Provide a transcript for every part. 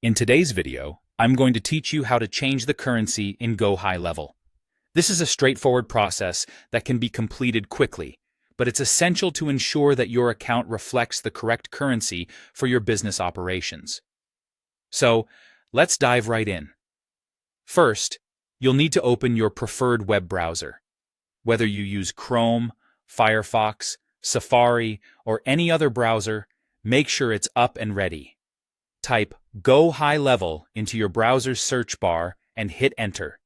In today's video, I'm going to teach you how to change the currency in Go High Level. This is a straightforward process that can be completed quickly, but it's essential to ensure that your account reflects the correct currency for your business operations. So, let's dive right in. First, you'll need to open your preferred web browser. Whether you use Chrome, Firefox, Safari, or any other browser, make sure it's up and ready. Type Go High Level into your browser's search bar and hit Enter.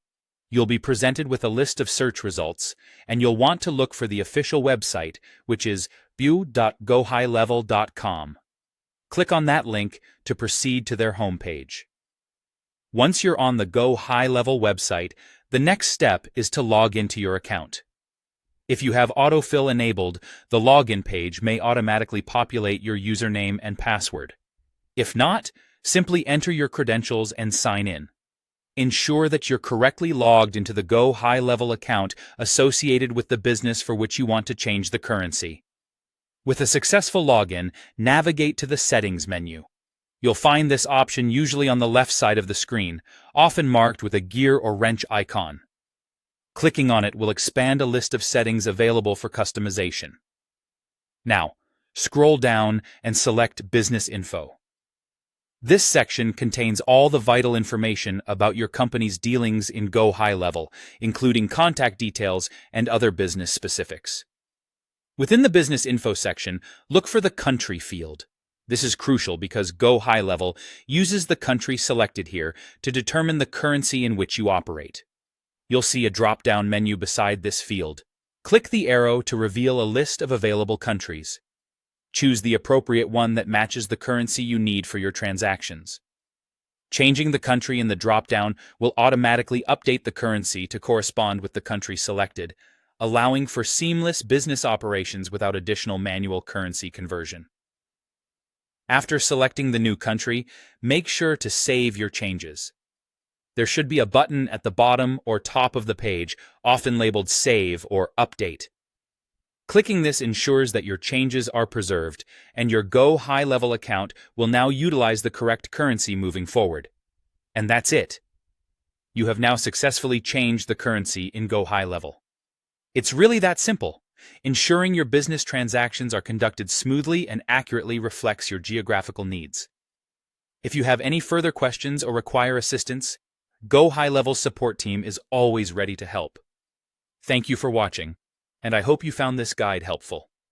You'll be presented with a list of search results, and you'll want to look for the official website, which is bu.gohighlevel.com. Click on that link to proceed to their homepage. Once you're on the Go High Level website, the next step is to log into your account. If you have autofill enabled, the login page may automatically populate your username and password. If not, simply enter your credentials and sign in. Ensure that you're correctly logged into the Go High Level account associated with the business for which you want to change the currency. With a successful login, navigate to the Settings menu. You'll find this option usually on the left side of the screen, often marked with a gear or wrench icon. Clicking on it will expand a list of settings available for customization. Now, scroll down and select Business Info. This section contains all the vital information about your company's dealings in Go High Level, including contact details and other business specifics. Within the Business Info section, look for the Country field. This is crucial because Go High Level uses the country selected here to determine the currency in which you operate. You'll see a drop-down menu beside this field. Click the arrow to reveal a list of available countries. Choose the appropriate one that matches the currency you need for your transactions. Changing the country in the drop-down will automatically update the currency to correspond with the country selected, allowing for seamless business operations without additional manual currency conversion. After selecting the new country, make sure to save your changes. There should be a button at the bottom or top of the page, often labeled Save or Update. Clicking this ensures that your changes are preserved, and your Go High Level account will now utilize the correct currency moving forward. And that's it. You have now successfully changed the currency in Go High Level. It's really that simple. Ensuring your business transactions are conducted smoothly and accurately reflects your geographical needs. If you have any further questions or require assistance, Go High Level's support team is always ready to help. Thank you for watching, and I hope you found this guide helpful.